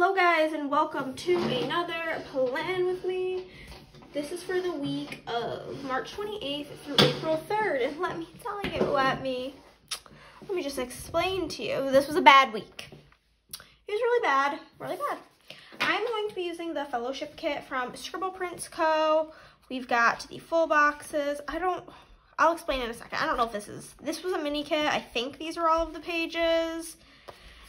Hello guys, and welcome to another plan with me. This is for the week of March 28th through April 3rd, and let me just explain to you. This was a bad week. It was really bad. I'm going to be using the fellowship kit from ScribblePrintsCo. We've got the full boxes. I'll explain in a second. I don't know if this was a mini kit. I think these are all of the pages.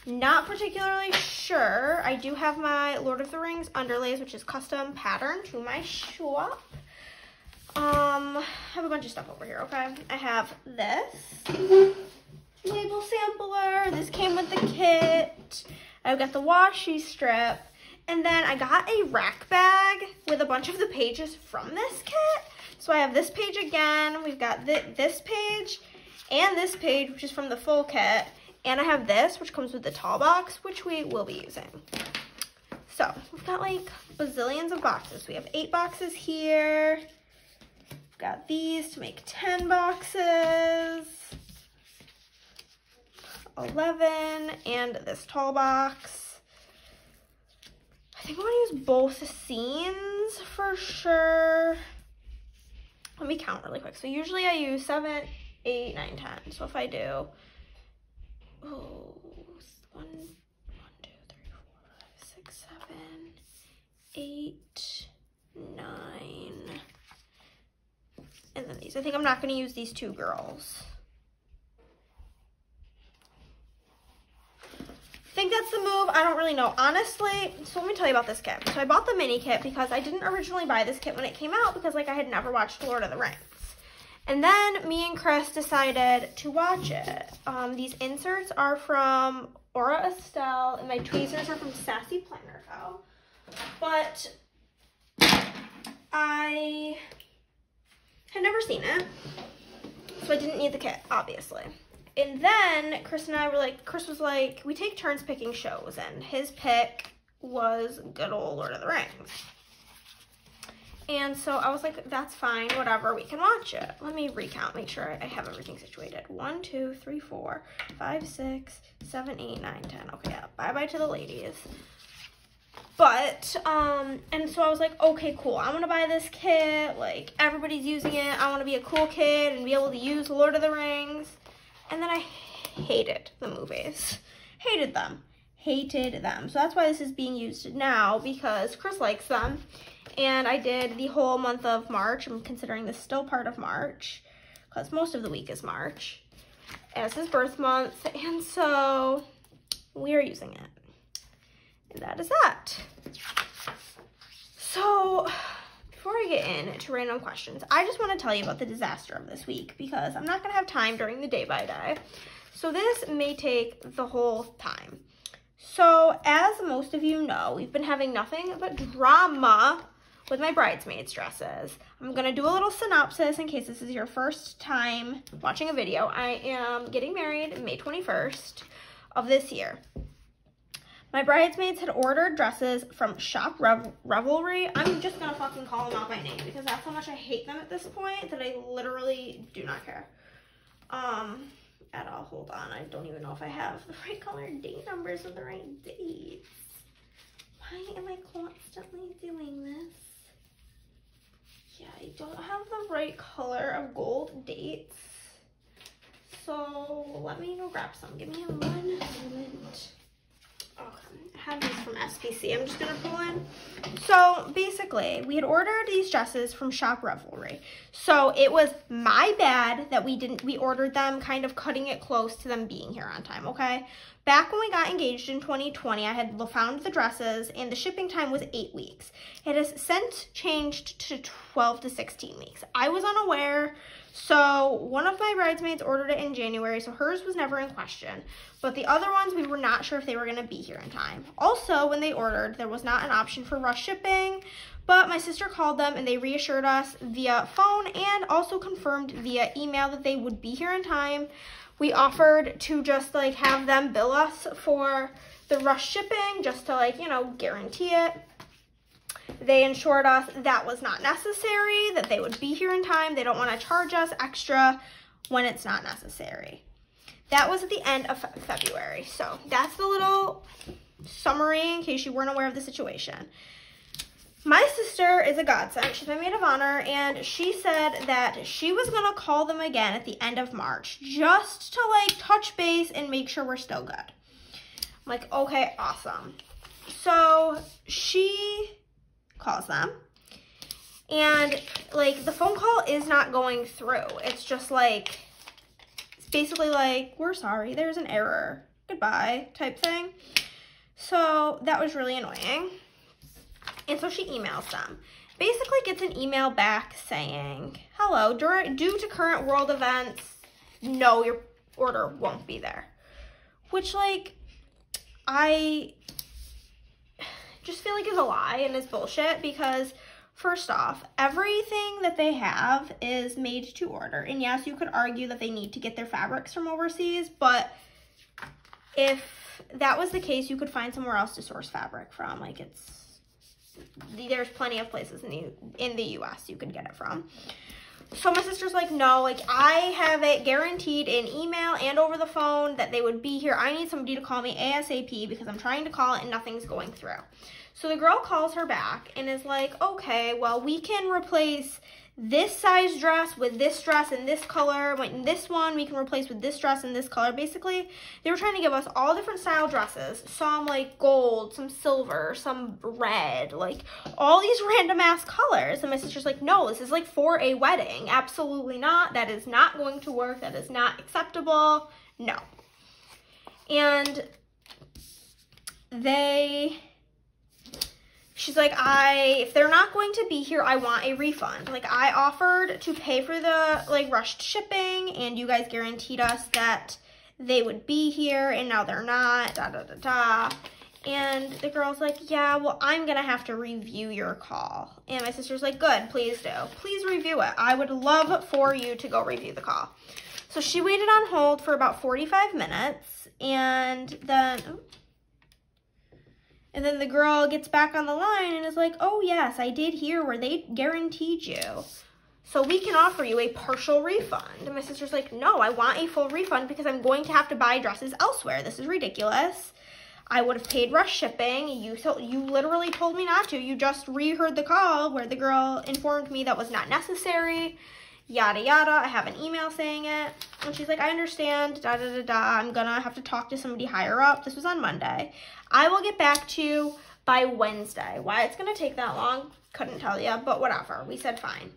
Not particularly sure. I do have my Lord of the Rings underlays, which is custom pattern to my shop. I have a bunch of stuff over here, okay? I have this label sampler. This came with the kit. I've got the washi strip. And then I got a rack bag with a bunch of the pages from this kit. So I have this page again. We've got this page and this page, which is from the full kit. And I have this, which comes with the tall box, which we will be using. So we've got like bazillions of boxes. We have 8 boxes here. We've got these to make 10 boxes. 11, and this tall box. I think I want to use both scenes for sure. Let me count really quick. So usually I use 7, 8, 9, 10. So if I do, 1, 2, 3, 4, 5, 6, 7, 8, 9, and then these. I think I'm not going to use these 2 girls. I think that's the move. I don't really know, honestly. So let me tell you about this kit. So I bought the mini kit because I didn't originally buy this kit when it came out because like I had never watched Lord of the Rings. And then me and Chris decided to watch it. These inserts are from Aura Estelle, and my tweezers are from Sassy Plannahannah. But I had never seen it, so I didn't need the kit, obviously. And then Chris and I were like, Chris was like, we take turns picking shows, and his pick was good old Lord of the Rings. And so I was like, that's fine, whatever, we can watch it. Let me recount, make sure I have everything situated. 1, 2, 3, 4, 5, 6, 7, 8, 9, 10. Okay, yeah, bye-bye to the ladies. But, and so I was like, okay, cool, I'm gonna buy this kit. Like, everybody's using it. I wanna be a cool kid and be able to use Lord of the Rings. And then I hated the movies. Hated them. So that's why this is being used now, because Chris likes them. And I did the whole month of March. I'm considering this still part of March, because most of the week is March, as his birth month. And so we are using it. And that is that. So before I get into random questions, I just want to tell you about the disaster of this week, because I'm not going to have time during the day by day. So this may take the whole time. So as most of you know, we've been having nothing but drama with my bridesmaids dresses. I'm going to do a little synopsis in case this is your first time watching a video. I am getting married May 21st of this year. My bridesmaids had ordered dresses from Shop Revelry. I'm just going to fucking call them out by name because that's how much I hate them at this point that I literally do not care. At all. Hold on. I don't even know if I have the right color date numbers and the right dates. Why am I constantly doing this? Yeah, I don't have the right color of gold dates. So let me go grab some. Give me 1 moment. Okay, I have these from SPC. I'm just gonna pull in. So basically, we had ordered these dresses from Shop Revelry. So it was my bad that we ordered them kind of cutting it close to them being here on time, okay? Back when we got engaged in 2020, I had found the dresses and the shipping time was 8 weeks. It has since changed to 12 to 16 weeks. I was unaware. So one of my bridesmaids ordered it in January, so hers was never in question. But the other ones, we were not sure if they were going to be here in time. Also, when they ordered, there was not an option for rush shipping, but my sister called them and they reassured us via phone and also confirmed via email that they would be here in time. We offered to just like have them bill us for the rush shipping just to like, you know, guarantee it. They assured us that was not necessary, that they would be here in time. They don't want to charge us extra when it's not necessary. That was at the end of February. So that's the little summary in case you weren't aware of the situation. My sister is a godsend. She's my maid of honor, and she said that she was going to call them again at the end of March just to, like, touch base and make sure we're still good. I'm like, okay, awesome. So she calls them, and, like, the phone call is not going through. It's just, like, it's basically like, we're sorry, there's an error, goodbye type thing. So that was really annoying. And so she emails them. Basically gets an email back saying, hello, due to current world events, no, your order won't be there. Which, like, I just feel like is a lie and is bullshit because, first off, everything that they have is made to order. And yes, you could argue that they need to get their fabrics from overseas, but if that was the case, you could find somewhere else to source fabric from. Like, there's plenty of places in the US you could get it from. So my sister's like, no, like, I have it guaranteed in email and over the phone that they would be here. I need somebody to call me ASAP because I'm trying to call it and nothing's going through. So the girl calls her back and is like, okay, well, we can replace this size dress with this dress in this color. And this one we can replace with this dress in this color. Basically, they were trying to give us all different style dresses. Some like gold, some silver, some red, like all these random ass colors. And my sister's like, no, this is like for a wedding. Absolutely not. That is not going to work. That is not acceptable. No. And she's like, if they're not going to be here, I want a refund. Like, I offered to pay for the, like, rushed shipping, and you guys guaranteed us that they would be here, and now they're not, And the girl's like, yeah, well, I'm going to have to review your call. And my sister's like, good, please do. Please review it. I would love for you to go review the call. So she waited on hold for about 45 minutes, and then the girl gets back on the line and is like, oh, yes, I did hear where they guaranteed you. So we can offer you a partial refund. And my sister's like, no, I want a full refund because I'm going to have to buy dresses elsewhere. This is ridiculous. I would have paid rush shipping. You literally told me not to. You just reheard the call where the girl informed me that was not necessary. Yada, yada. I have an email saying it. And she's like, I understand. I'm going to have to talk to somebody higher up. This was on Monday. I will get back to you by Wednesday. Why it's going to take that long, couldn't tell you, but whatever. We said fine.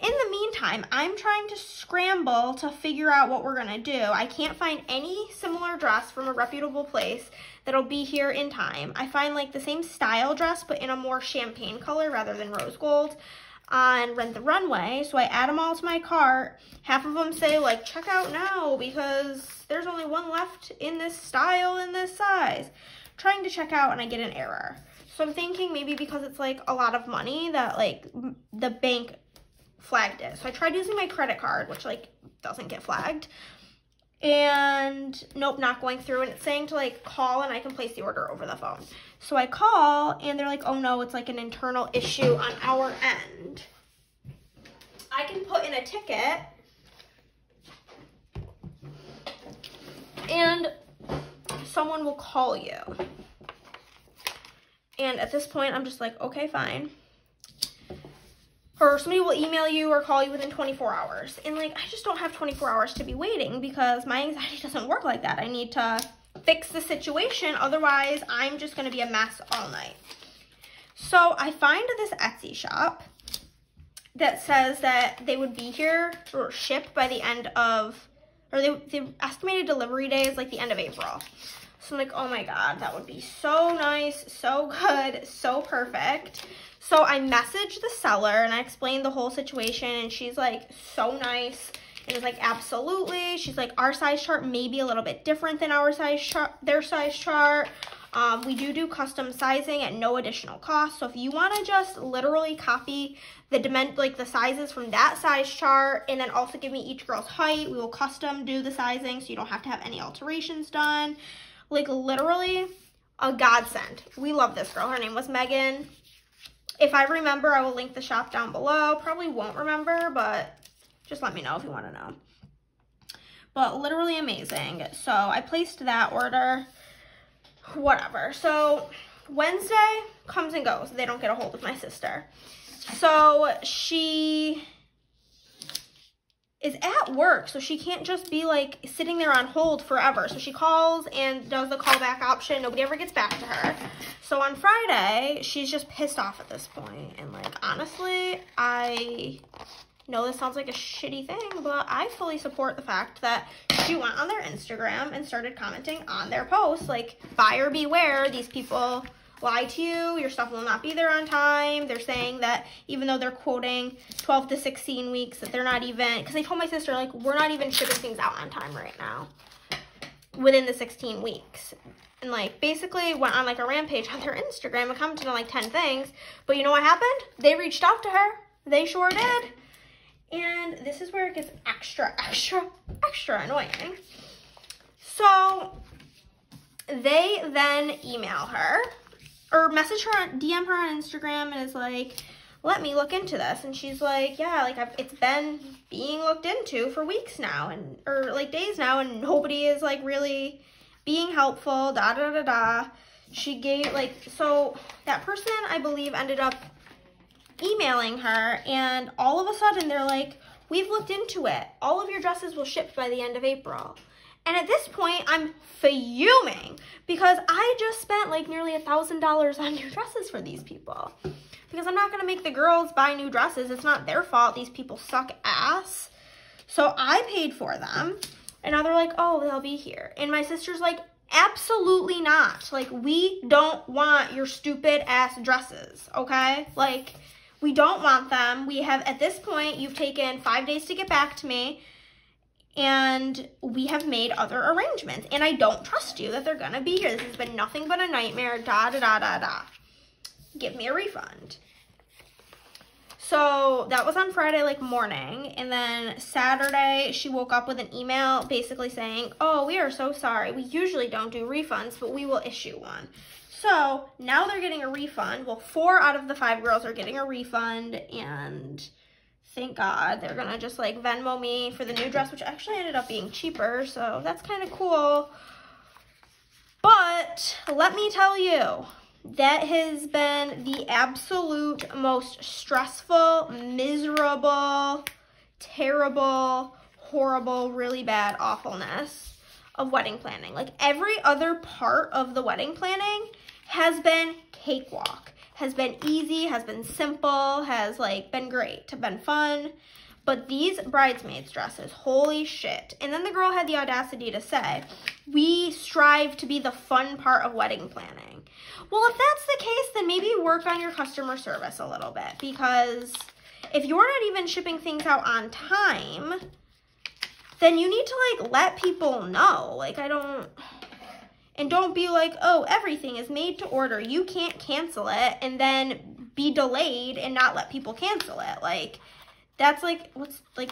In the meantime, I'm trying to scramble to figure out what we're going to do. I can't find any similar dress from a reputable place that'll be here in time. I find like the same style dress, but in a more champagne color rather than rose gold on Rent the Runway. So I add them all to my cart. Half of them say like, check out now because there's only one left in this style in this size. Trying to check out and I get an error. So I'm thinking maybe because it's like a lot of money that like the bank flagged it. So I tried using my credit card, which like doesn't get flagged. And nope, not going through. And it's saying to like call and I can place the order over the phone. So I call and they're like, oh no, it's like an internal issue on our end. I can put in a ticket and someone will call you. And at this point, I'm just like, okay, fine. Or somebody will email you or call you within 24 hours. And like, I just don't have 24 hours to be waiting because my anxiety doesn't work like that. I need to fix the situation. Otherwise, I'm just going to be a mess all night. So I find this Etsy shop that says that they would be here or shipped by the end of, or the estimated delivery day is like the end of April. So I'm like, oh my God, that would be so nice, so good, so perfect. So I messaged the seller and I explained the whole situation and she's like so nice and is like, absolutely. She's like, our size chart may be a little bit different than our size chart, their size chart. We do custom sizing at no additional cost. So if you want to just literally copy the sizes from that size chart and then also give me each girl's height, we will custom do the sizing so you don't have to have any alterations done. Like literally a godsend. We love this girl. Her name was Megan. If I remember, I will link the shop down below. Probably won't remember, but just let me know if you want to know. But literally amazing. So I placed that order. whatever. So Wednesday comes and goes. They don't get a hold of my sister. So she is at work, so she can't just be like sitting there on hold forever. So she calls and does the callback option. Nobody ever gets back to her. So on Friday, she's just pissed off at this point. And like, honestly, I know this sounds like a shitty thing, but I fully support the fact that she went on their Instagram and started commenting on their posts. Like, buyer beware, these people lie to you, your stuff will not be there on time. They're saying that even though they're quoting 12 to 16 weeks, that they're not even, because they told my sister, like, we're not even shipping things out on time right now within the 16 weeks. And like, basically went on like a rampage on their Instagram and commented on like 10 things. But you know what happened? They reached out to her. They sure did. And this is where it gets extra annoying. So they then email her or message her, DM her on Instagram, and is like, let me look into this. And she's like, yeah, like it's been being looked into for weeks now, and or like days now, and nobody is like really being helpful, da da da da. She gave like, so that person, I believe, ended up emailing her, and all of a sudden they're like, we've looked into it. All of your dresses will ship by the end of April. And at this point, I'm fuming because I just spent like nearly $1,000 on new dresses for these people. Because I'm not going to make the girls buy new dresses. It's not their fault. These people suck ass. So I paid for them. And now they're like, oh, they'll be here. And my sister's like, absolutely not. Like, we don't want your stupid ass dresses, okay? Like, we don't want them. We have, at this point, you've taken 5 days to get back to me. And we have made other arrangements. And I don't trust you that they're going to be here. This has been nothing but a nightmare. Da, da, da, da, da. Give me a refund. So that was on Friday, like, morning. And then Saturday, she woke up with an email basically saying, oh, we are so sorry. We usually don't do refunds, but we will issue one. So now they're getting a refund. Well, 4 out of the 5 girls are getting a refund. And thank God, they're going to just like Venmo me for the new dress, which actually ended up being cheaper. So that's kind of cool. But let me tell you, that has been the absolute most stressful, miserable, terrible, horrible, really bad awfulness of wedding planning. Like, every other part of the wedding planning has been cakewalk, has been easy, has been simple, has like been great, have been fun. But these bridesmaids dresses, holy shit. And then the girl had the audacity to say, we strive to be the fun part of wedding planning. Well, if that's the case, then maybe work on your customer service a little bit, because if you're not even shipping things out on time, then you need to like let people know. Like, and don't be like, oh, everything is made to order. You can't cancel it and then be delayed and not let people cancel it. Like, that's like,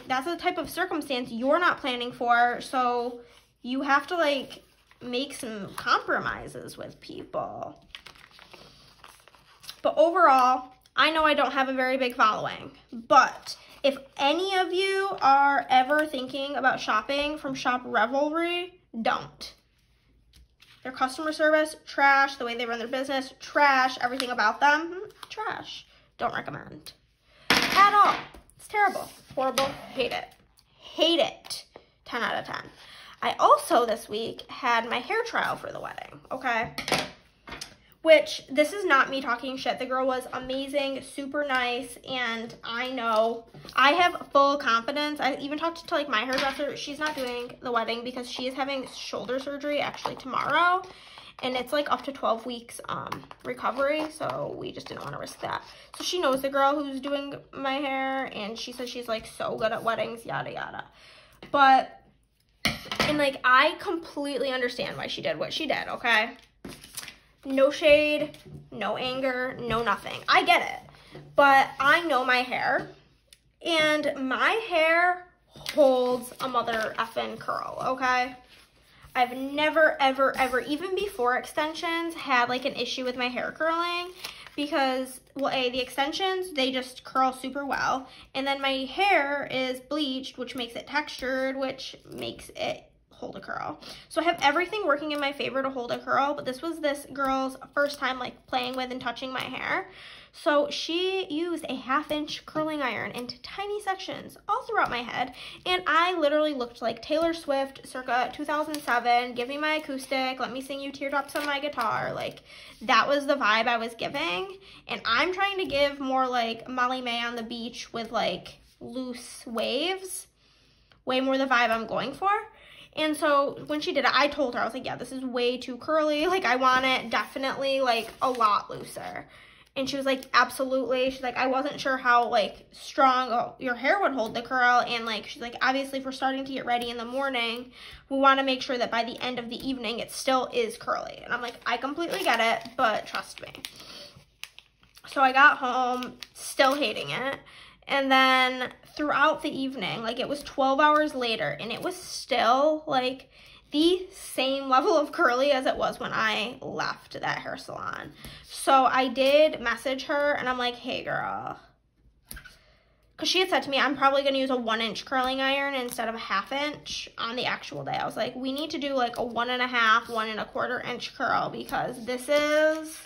that's the type of circumstance you're not planning for. So you have to like make some compromises with people. But overall, I know I don't have a very big following, but if any of you are ever thinking about shopping from Shop Revelry, don't. Their customer service, trash. The way they run their business, trash. Everything about them, trash. Don't recommend at all. It's terrible, horrible, hate it. Hate it. 10 out of 10. I also this week had my hair trial for the wedding, okay? Which, this is not me talking shit. The girl was amazing, super nice, and I know I have full confidence. I even talked to like my hairdresser. She's not doing the wedding because she is having shoulder surgery actually tomorrow, and it's like up to 12 weeks recovery, so we just didn't want to risk that. So she knows the girl who's doing my hair, and she says she's like so good at weddings, yada yada. But, and like, I completely understand why she did what she did, okay? No shade, no anger, no nothing. I get it. But I know my hair, and my hair holds a mother effing curl, okay? I've never, ever, ever, even before extensions, had like an issue with my hair curling because, well, the extensions, they just curl super well. And then my hair is bleached, which makes it textured, which makes it hold a curl. So I have everything working in my favor to hold a curl, but this was this girl's first time like playing with and touching my hair. So she used a 1/2-inch curling iron into tiny sections all throughout my head, and I literally looked like Taylor Swift circa 2007, give me my acoustic, let me sing you teardrops on my guitar. Like, that was the vibe I was giving, and I'm trying to give more like Molly May on the beach with like loose waves, way more the vibe I'm going for. And so when she did it, I told her, I was like, yeah, this is way too curly, like I want it definitely like a lot looser. And she was like, absolutely. She's like, I wasn't sure how like strong your hair would hold the curl. And like, she's like, obviously if we're starting to get ready in the morning, we want to make sure that by the end of the evening, it still is curly. And I'm like, I completely get it, but trust me. So I got home still hating it. And then throughout the evening, like it was 12 hours later, and it was still like the same level of curly as it was when I left that hair salon. So I did message her, and I'm like, hey girl, because she had said to me, I'm probably going to use a 1-inch curling iron instead of a 1/2-inch on the actual day. I was like, we need to do like a 1.5, 1.25 inch curl, because this is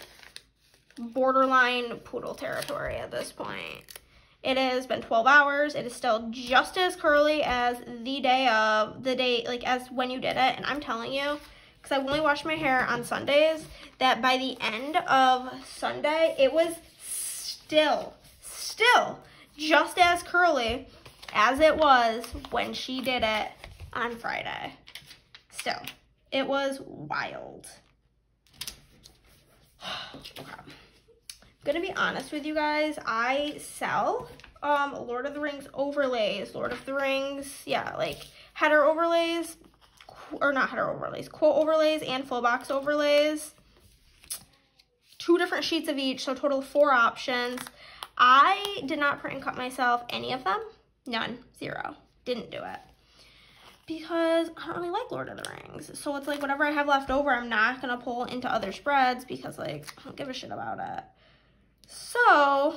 borderline poodle territory at this point. It has been 12 hours. It is still just as curly as the day, like as when you did it. And I'm telling you, because I only wash my hair on Sundays, that by the end of Sunday, it was still just as curly as it was when she did it on Friday. Still, it was wild. Okay. Gonna be honest with you guys, I sell Lord of the Rings overlays, Lord of the Rings, yeah, like header overlays, or not header overlays, quote overlays and full box overlays, 2 different sheets of each, so a total of 4 options. I did not print and cut myself any of them, none, 0, didn't do it, because I don't really like Lord of the Rings. So it's like whatever I have left over, I'm not gonna pull into other spreads, because like I don't give a shit about it. So,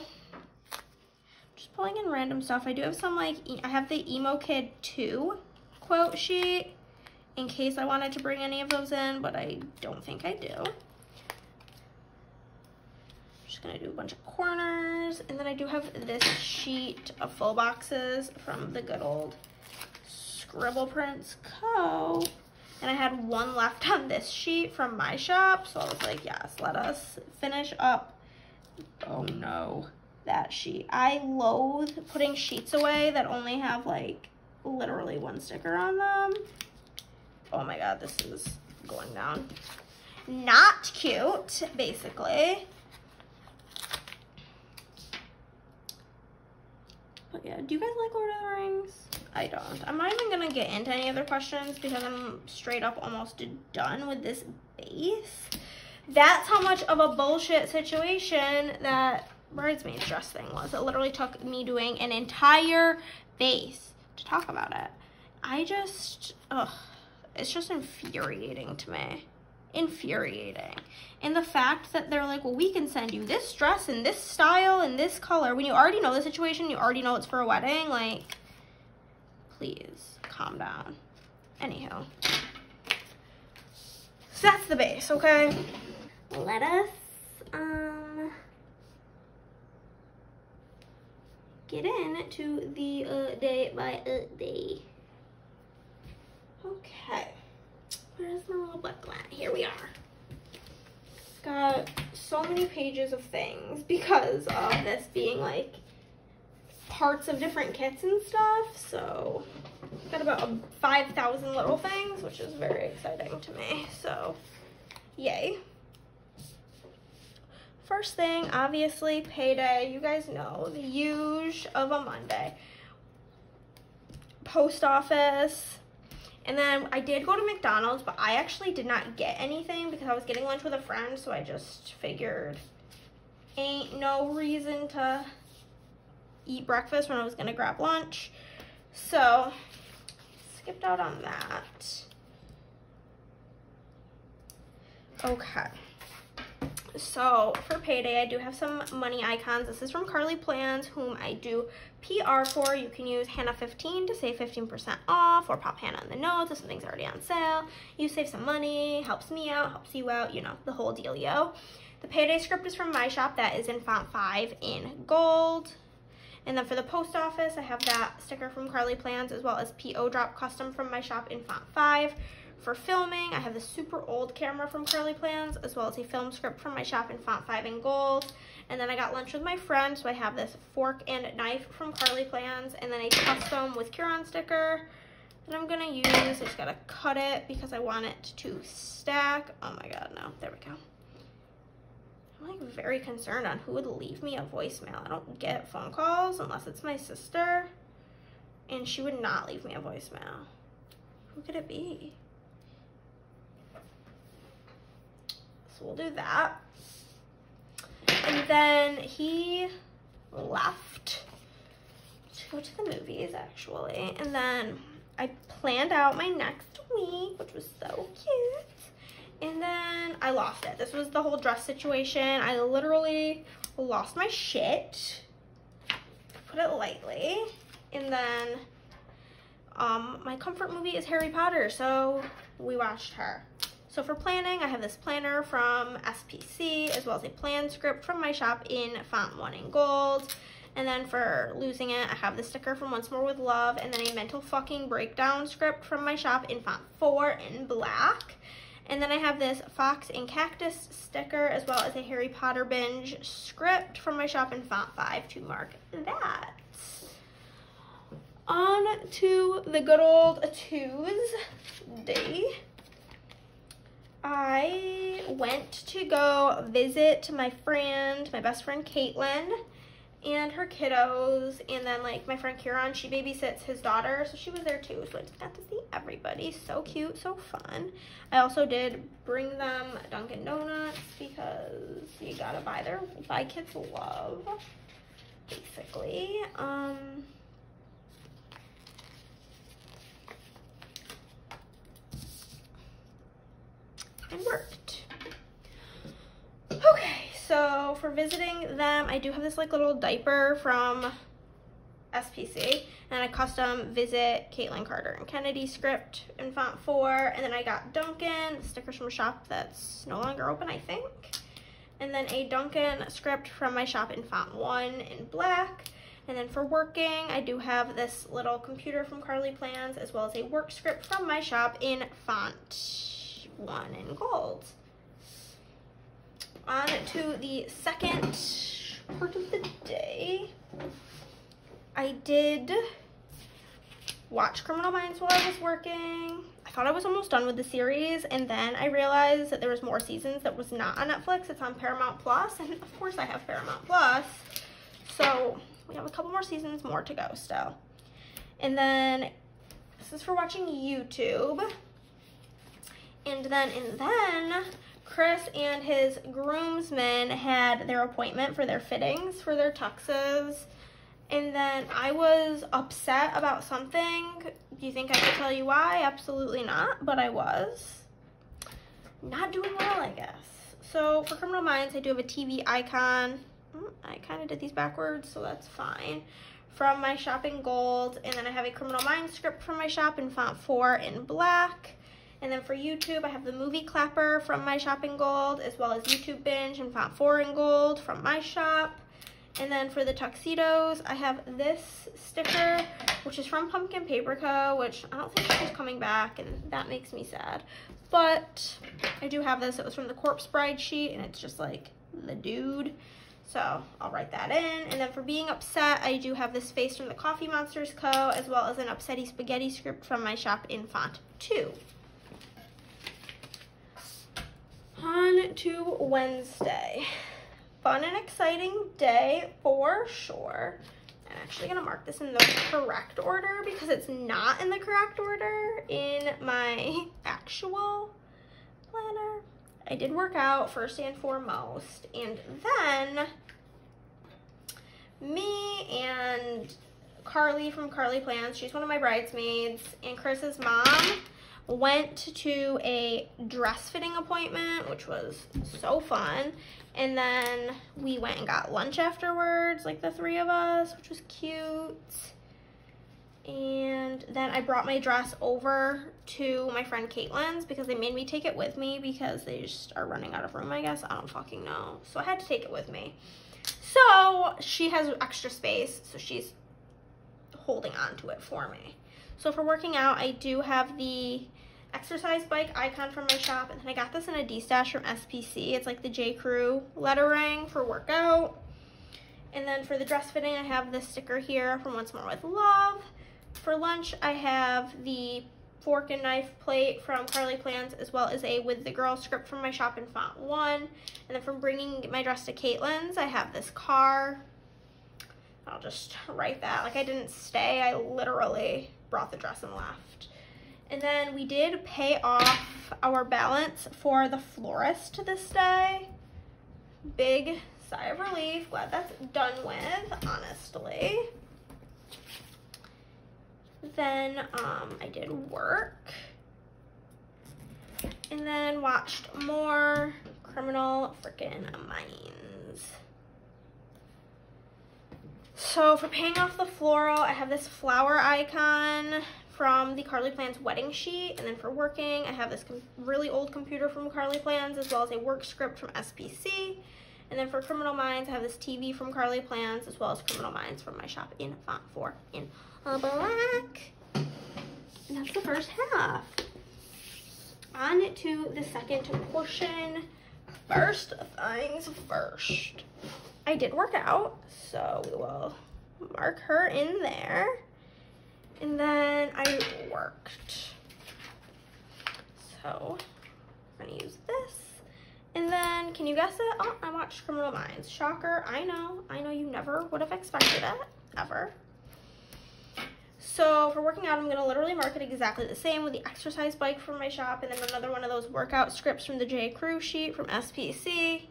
just pulling in random stuff. I do have some like, I have the Emo Kid 2 quote sheet in case I wanted to bring any of those in, but I don't think I do. I'm just gonna do a bunch of corners, and then I do have this sheet of full boxes from the good old ScribblePrintsCo. And I had 1 left on this sheet from my shop, so I was like, yes, let us finish up. Oh no, that sheet. I loathe putting sheets away that only have like literally 1 sticker on them. Oh my god, this is going down. Not cute, basically. But yeah, do you guys like Lord of the Rings? I don't. I'm not even gonna get into any other questions because I'm straight up almost done with this base. That's how much of a bullshit situation that bridesmaid's dress thing was. It literally took me doing an entire base to talk about it. I just, it's just infuriating to me. Infuriating. And the fact that they're like, well, we can send you this dress in this style and this color, when you already know the situation, you already know it's for a wedding, like, please calm down. Anywho, so that's the base, okay? Let us get into the day by day. Okay, where's my little book at? Here we are. Got so many pages of things because of this being like parts of different kits and stuff. So got about 5,000 little things, which is very exciting to me. So yay. First thing, obviously, payday. You guys know, the huge of a Monday. Post office. And then I did go to McDonald's, but I actually did not get anything because I was getting lunch with a friend, so I just figured ain't no reason to eat breakfast when I was gonna grab lunch. So, skipped out on that. Okay. So for payday, I do have some money icons. This is from Carly Plans, whom I do PR for. You can use Hannah15 to save 15% off, or pop Hannah in the notes if something's already on sale. You save some money, helps me out, helps you out, you know, the whole dealio. The payday script is from my shop. That is in font 5 in gold. And then for the post office, I have that sticker from Carly Plans, as well as PO Drop Custom from my shop in font 5. For filming, I have the super old camera from Carly Plans, as well as a film script from my shop in font 5 in gold. And then I got lunch with my friend, so I have this fork and knife from Carly Plans, and then a custom with Huron sticker that I'm gonna use. I just gotta cut it because I want it to stack. Oh my god, no, there we go. I'm like very concerned on who would leave me a voicemail. I don't get phone calls unless it's my sister, and she would not leave me a voicemail. Who could it be? So we'll do that. And then he left to go to the movies, actually. And then I planned out my next week, which was so cute. And then I lost it. This was the whole dress situation. I literally lost my shit, to put it lightly. And then my comfort movie is Harry Potter, so we watched her. So for planning, I have this planner from SPC, as well as a plan script from my shop in font 1 in gold. And then for losing it, I have the sticker from Once More With Love, and then a mental fucking breakdown script from my shop in font 4 in black. And then I have this Fox and Cactus sticker, as well as a Harry Potter binge script from my shop in font 5 to mark that. On to the good old Tuesday. I went to go visit my friend, my best friend Caitlin, and her kiddos, and then like my friend Kieran, she babysits his daughter, so she was there too, so I just got to see everybody. So cute, so fun. I also did bring them Dunkin' Donuts because you gotta buy kids love, basically. And worked. Okay, so for visiting them, I do have this like little diaper from SPC, and I custom visit Caitlin, Carter, and Kennedy script in font 4, and then I got Dunkin' stickers from a shop that's no longer open, I think, and then a Dunkin' script from my shop in font 1 in black. And then for working, I do have this little computer from Carly Plans, as well as a work script from my shop in font 1 in gold. On to the second part of the day. I did watch Criminal Minds while I was working. I thought I was almost done with the series, and then I realized that there was more seasons that was not on Netflix. It's on Paramount Plus, and of course I have Paramount Plus. So we have a couple more seasons more to go still. And then this is for watching YouTube. And then Chris and his groomsmen had their appointment for their fittings for their tuxes. And then I was upset about something. Do you think I could tell you why? Absolutely not, but I was not doing well, I guess. So for Criminal Minds, I do have a TV icon. I kind of did these backwards, so that's fine. From my shop in gold. And then I have a Criminal Minds script from my shop in font 4 in black. And then for YouTube, I have the movie clapper from my shop in gold, as well as YouTube binge in font 4 in gold from my shop. And then for the tuxedos, I have this sticker, which is from Pumpkin Paper Co., which I don't think she's coming back, and that makes me sad. But I do have this. It was from the Corpse Bride sheet, and it's just like the dude. So I'll write that in. And then for being upset, I do have this face from the Coffee Monsters Co., as well as an Upsetty Spaghetti script from my shop in font 2. On to Wednesday. Fun and exciting day for sure. I'm actually gonna mark this in the correct order because it's not in the correct order in my actual planner. I did work out first and foremost, and then me and Carly from Carly Plans, she's one of my bridesmaids, and Chris's mom went to a dress fitting appointment, which was so fun. And then we went and got lunch afterwards, like the three of us, which was cute. And then I brought my dress over to my friend Caitlin's because they made me take it with me because they just are running out of room, I guess. I don't fucking know. So I had to take it with me. So she has extra space, so she's holding on to it for me. So for working out, I do have the exercise bike icon from my shop, and then I got this in a D-stash from SPC. It's like the J. Crew lettering for workout. And then for the dress fitting, I have this sticker here from Once More With Love. For lunch, I have the fork and knife plate from Carly Plans, as well as a With the Girl script from my shop in font 1. And then from bringing my dress to Caitlin's, I have this car. I'll just write that. Like, I didn't stay. I literally brought the dress and left. And then we did pay off our balance for the florist this day. Big sigh of relief. Glad that's done with, honestly. Then I did work. And then watched more Criminal Frickin' Minds. So for paying off the floral, I have this flower icon from the Carly Plans wedding sheet. And then for working, I have this really old computer from Carly Plans, as well as a work script from SPC. And then for Criminal Minds, I have this TV from Carly Plans, as well as Criminal Minds from my shop in font 4 in black. And that's the first half. On to the second portion. First things first. I did work out, so we will mark her in there. And then I worked. So I'm gonna use this. And then, can you guess it? Oh, I watched Criminal Minds. Shocker, I know you never would have expected it, ever. So for working out, I'm gonna literally mark it exactly the same with the exercise bike from my shop, and then another one of those workout scripts from the J. Crew sheet from SPC.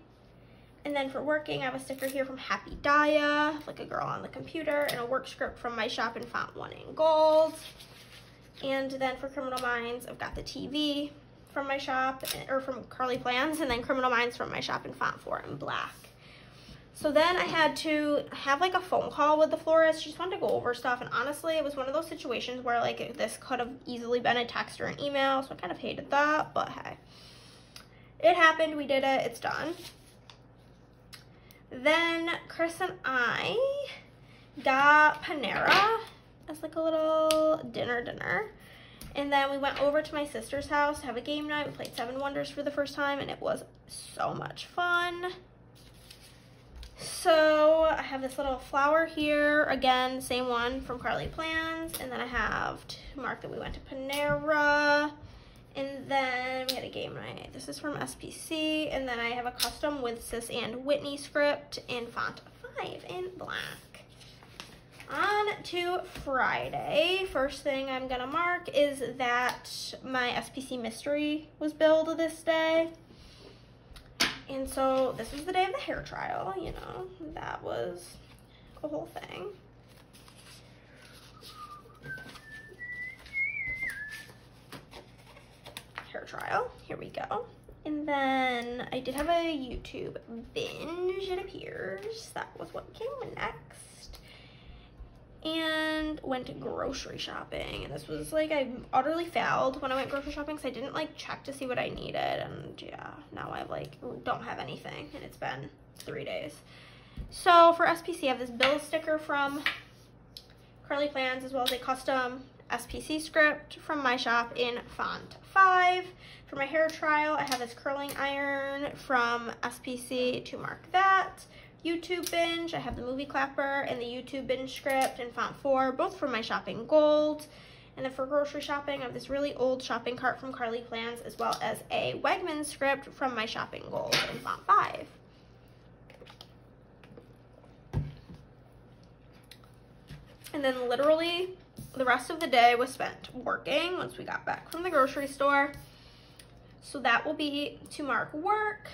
And then for working, I have a sticker here from Happy Daya, like a girl on the computer, and a work script from my shop in font 1 in gold. And then for Criminal Minds, I've got the TV from my shop, or from Carly Plans, and then Criminal Minds from my shop in font 4 in black. So then I had to have like a phone call with the florist. She just wanted to go over stuff, and honestly, it was one of those situations where like this could have easily been a text or an email, so I kind of hated that, but hey. It happened, we did it, it's done. Then Chris and I got Panera as like a little dinner. And then we went over to my sister's house to have a game night. We played Seven Wonders for the first time, and it was so much fun. So I have this little flower here, again, same one from Carly Plans. And then I have to mark that we went to Panera. And then we had a game night. This is from SPC. And then I have a custom with Sis and Whitney script in font 5 in black. On to Friday. First thing I'm gonna mark is that my SPC mystery was billed this day. And so this was the day of the hair trial, you know, that was a whole thing. Hair trial, here we go. And then I did have a YouTube binge, it appears. That was what came next. And went grocery shopping, and this was like, I utterly failed when I went grocery shopping because I didn't like check to see what I needed, and yeah, now I like don't have anything, and it's been 3 days. So for SPC, I have this bill sticker from Carly Plans, as well as a custom SPC script from my shop in font 5. For my hair trial, I have this curling iron from SPC to mark that. YouTube binge, I have the movie clapper and the YouTube binge script in font 4, both from my shop in gold. And then for grocery shopping, I have this really old shopping cart from Carly Plans, as well as a Wegmans script from my shop in gold in font 5. And then literally the rest of the day was spent working once we got back from the grocery store. So that will be to mark work.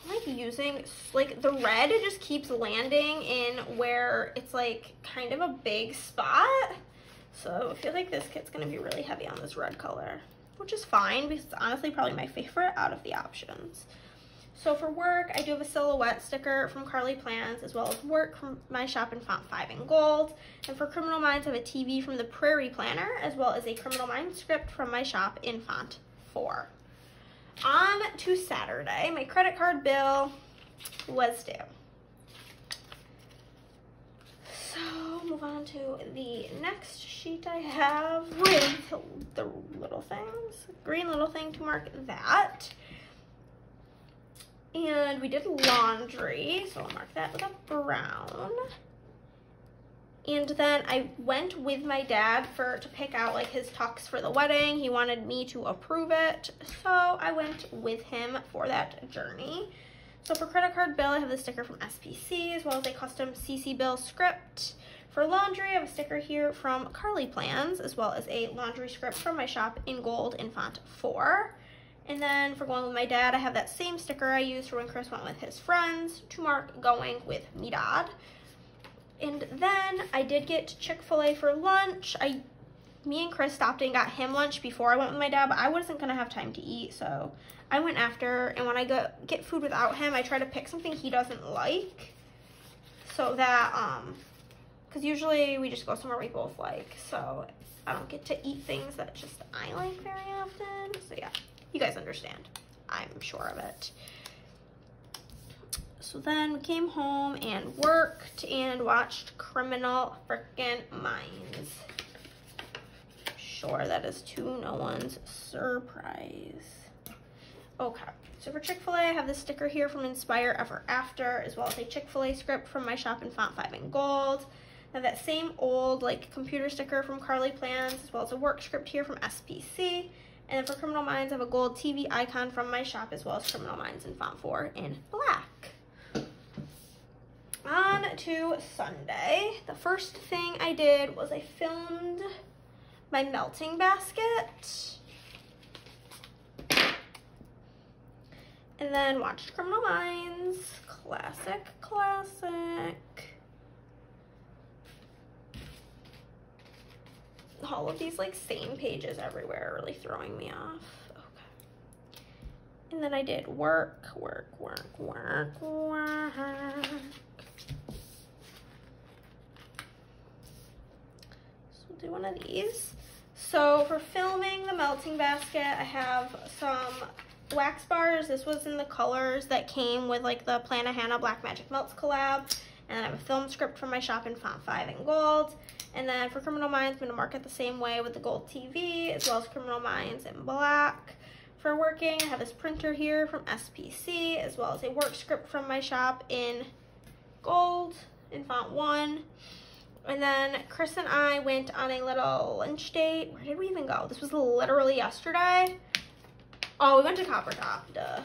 Like using, like the red just keeps landing in where it's like kind of a big spot. So I feel like this kit's gonna be really heavy on this red color, which is fine because it's honestly probably my favorite out of the options. So for work, I do have a silhouette sticker from Carly Plans, as well as work from my shop in font 5 in gold. And for Criminal Minds, I have a TV from the Prairie Planner, as well as a Criminal Minds script from my shop in font 4. On to Saturday, my credit card bill was due. So move on to the next sheet I have with the little things, green little thing to mark that. And we did laundry, so I'll mark that with a brown. And then I went with my dad to pick out like his tux for the wedding. He wanted me to approve it, so I went with him for that journey. So for credit card bill, I have the sticker from SPC, as well as a custom CC bill script. For laundry, I have a sticker here from Carly Plans, as well as a laundry script from my shop in gold in font 4. And then for going with my dad, I have that same sticker I used for when Chris went with his friends to mark going with me dad. And then I did get Chick-fil-A for lunch. Me and Chris stopped and got him lunch before I went with my dad, but I wasn't gonna have time to eat, so I went after. And when I get food without him, I try to pick something he doesn't like, so that because usually we just go somewhere we both like, so I don't get to eat things that just I like very often. So yeah. You guys understand, I'm sure of it. So then we came home and worked and watched Criminal Frickin' Minds. Sure, that is to no one's surprise. Okay, so for Chick-fil-A, I have this sticker here from Inspire Ever After, as well as a Chick-fil-A script from my shop in font 5 in gold. I have that same old like computer sticker from Carly Plans, as well as a work script here from SPC. And then for Criminal Minds, I have a gold TV icon from my shop, as well as Criminal Minds in font 4 in black. On to Sunday. The first thing I did was I filmed my melting basket. And then watched Criminal Minds. Classic, classic. All of these like same pages everywhere are really throwing me off. Okay. And then I did work. So we'll do one of these. So for filming the melting basket, I have some wax bars. This was in the colors that came with like the Plannahannah Black Magic Melts collab. And I have a film script from my shop in font 5 in gold. And then for Criminal Minds, I'm going to mark it the same way with the gold TV, as well as Criminal Minds in black. For working, I have this printer here from SPC, as well as a work script from my shop in gold, in font 1. And then Chris and I went on a little lunch date. Where did we even go? This was literally yesterday. Oh, we went to Copper Top, duh.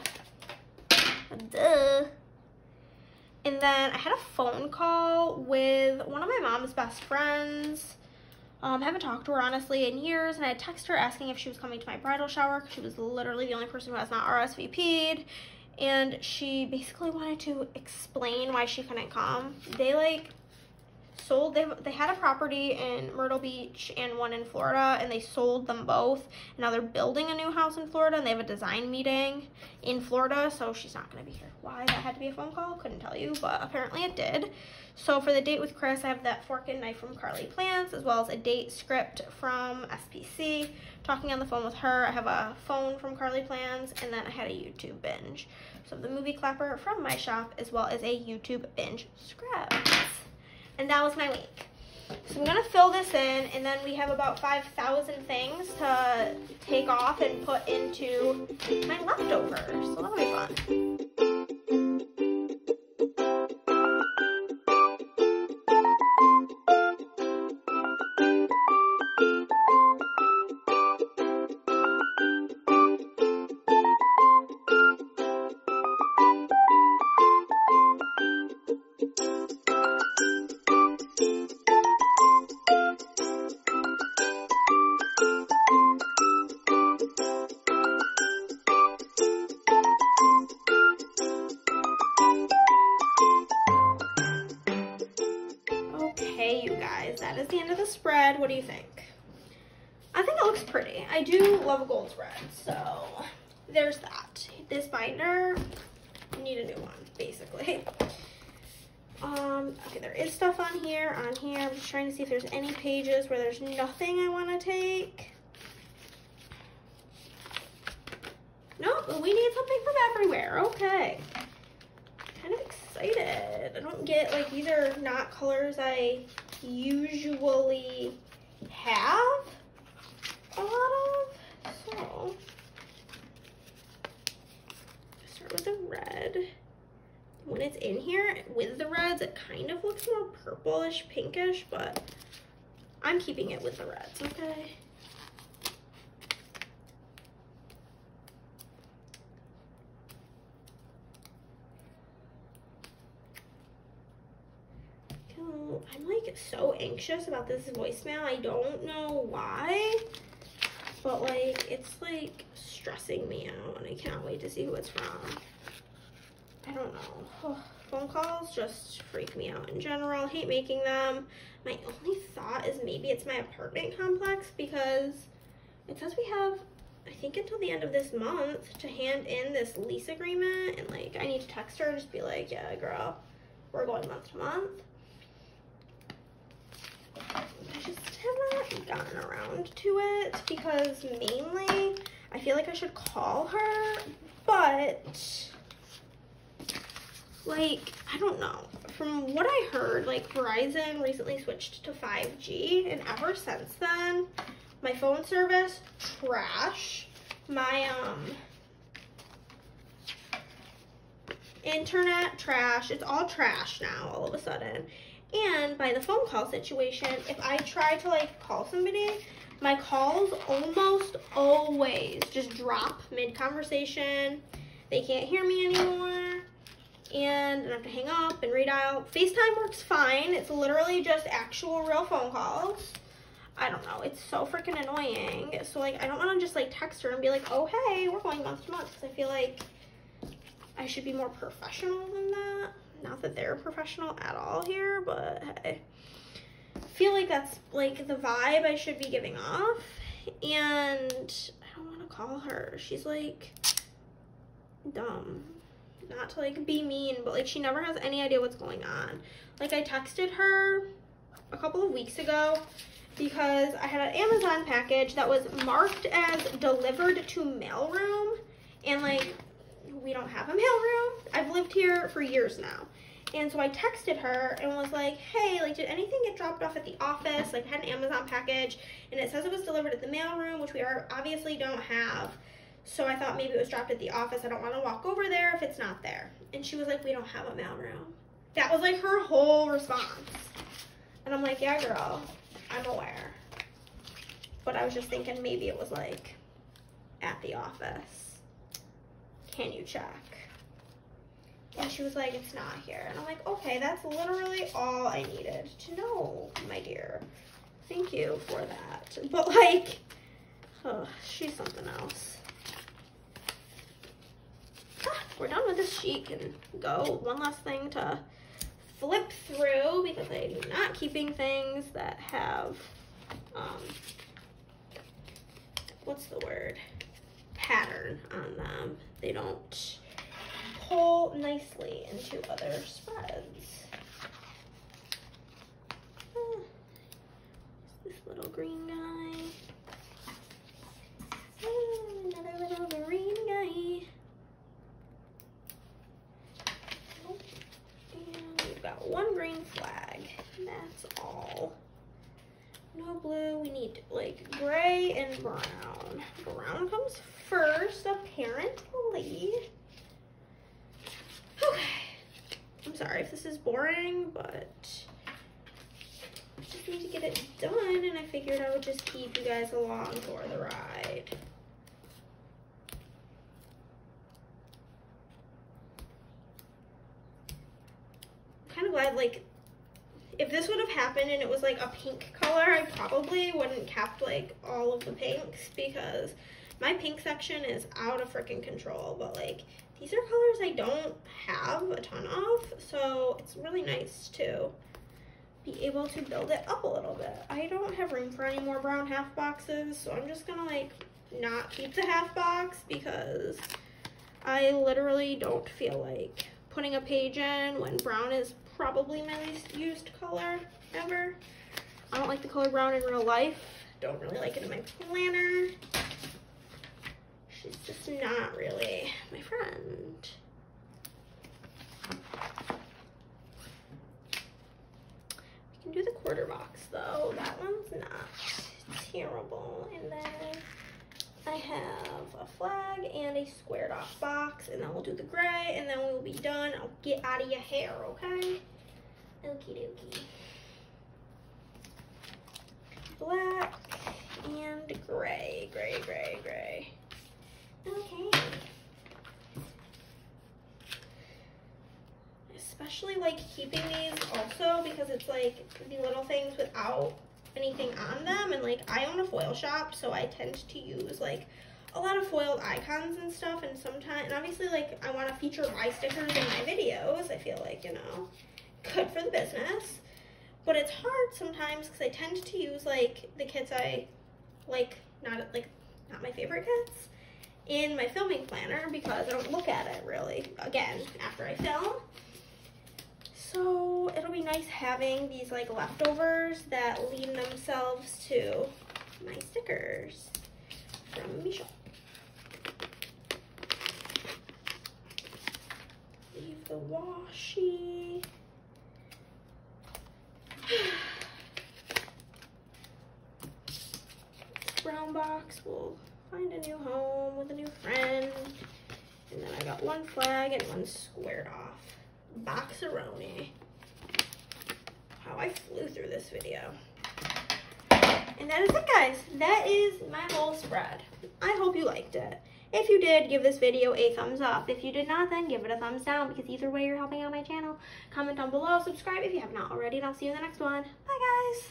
Duh. And then I had a phone call with one of my mom's best friends. I haven't talked to her, honestly, in years. And I texted her asking if she was coming to my bridal shower, because she was literally the only person who has not RSVP'd. And she basically wanted to explain why she couldn't come. They, like, they had a property in Myrtle Beach and one in Florida, and they sold them both. Now they're building a new house in Florida, and they have a design meeting in Florida, so she's not going to be here. Why that had to be a phone call, couldn't tell you, but apparently it did. So for the date with Chris, I have that fork and knife from Carly Plans, as well as a date script from SPC. Talking on the phone with her, I have a phone from Carly Plans, and then I had a YouTube binge. So the movie clapper from my shop, as well as a YouTube binge script. And that was my week. So I'm gonna fill this in, and then we have about 5,000 things to take off and put into my leftovers. So that'll be fun. That is the end of the spread. What do you think? looks pretty. I do love gold thread, so there's that. This binder, I need a new one, basically. Okay, there is stuff on here, I'm just trying to see if there's any pages where there's nothing I want to take. Nope, but we need something from everywhere. Okay. Kind of excited. I don't get, like, these are not colors I usually have a lot of. So, start with the red. When it's in here with the reds, it kind of looks more purplish, pinkish, but I'm keeping it with the reds, okay? I'm like so anxious about this voicemail. I don't know why, but like it's like stressing me out and I cannot wait to see who it's from. I don't know. Oh, phone calls just freak me out in general. I hate making them. My only thought is maybe it's my apartment complex because it says we have, I think, until the end of this month to hand in this lease agreement, and like I need to text her and just be like, yeah girl, we're going month to month. I just have not gotten around to it because mainly I feel like I should call her, but like, I don't know. From what I heard, like Verizon recently switched to 5G, and ever since then, my phone service, trash. My internet, trash. It's all trash now all of a sudden. And by the phone call situation, if I try to like call somebody, my calls almost always just drop mid-conversation. They can't hear me anymore. And I have to hang up and redial. FaceTime works fine. It's literally just actual real phone calls. I don't know. It's so freaking annoying. So like, I don't want to just like text her and be like, oh, hey, we're going month to month. Because I feel like I should be more professional than that. Not that they're professional at all here, but hey. I feel like that's like the vibe I should be giving off. And I don't want to call her. She's like dumb. Not to like be mean, but like she never has any idea what's going on. Like I texted her a couple of weeks ago because I had an Amazon package that was marked as delivered to mailroom, and like we don't have a mailroom. I've lived here for years now. And so I texted her and was like, hey, like, did anything get dropped off at the office? Like, I had an Amazon package and it says it was delivered at the mailroom, which we obviously don't have. So I thought maybe it was dropped at the office. I don't want to walk over there if it's not there. And she was like, we don't have a mailroom. That was like her whole response. And I'm like, yeah, girl, I'm aware. But I was just thinking maybe it was like at the office. Can you check? And she was like, it's not here. And I'm like, okay, that's literally all I needed to know, my dear. Thank you for that. But like, oh, she's something else. We're done with this sheet. Can go. One last thing to flip through because I'm not keeping things that have, what's the word? Pattern on them. They don't pull nicely into other spreads. This little green guy. Another little green guy. Oh, and we've got one green flag. That's all. No blue. We need like gray and brown. Brown comes first, apparently. Okay. I'm sorry if this is boring, but I just need to get it done, and I figured I would just keep you guys along for the ride. I'm kind of glad, like, if this would have happened and it was like a pink color, I probably wouldn't kept like all of the pinks because my pink section is out of freaking control. But like, these are colors I don't have a ton of, so it's really nice to be able to build it up a little bit. I don't have room for any more brown half boxes, so I'm just gonna like not keep the half box because I literally don't feel like putting a page in when brown is probably my least used color ever. I don't like the color brown in real life. Don't really like it in my planner. She's just not really my friend. We can do the quarter box though. That one's not terrible. And then I have a flag and a squared off box, and then we'll do the gray, and then we'll be done. I'll get out of your hair, okay? Okie dokie. Black and gray, gray, gray, gray. Okay. Especially like keeping these also because it's like the little things without anything on them, and like I own a foil shop, so I tend to use like a lot of foiled icons and stuff, and sometimes, and obviously like I want to feature my stickers in my videos. I feel like, you know, good for the business, but it's hard sometimes because I tend to use like the kits I like, not my favorite kits in my filming planner because I don't look at it really again after I film. So it'll be nice having these like leftovers that lead themselves to my stickers from my shop. Leave the washi. Brown box will find a new home with a new friend. And then I got one flag and one squared off. Boxeroni. How I flew through this video. And that is it, guys. That is my whole spread. I hope you liked it. If you did, give this video a thumbs up. If you did not, then give it a thumbs down because either way you're helping out my channel. Comment down below, subscribe if you have not already, and I'll see you in the next one. Bye, guys.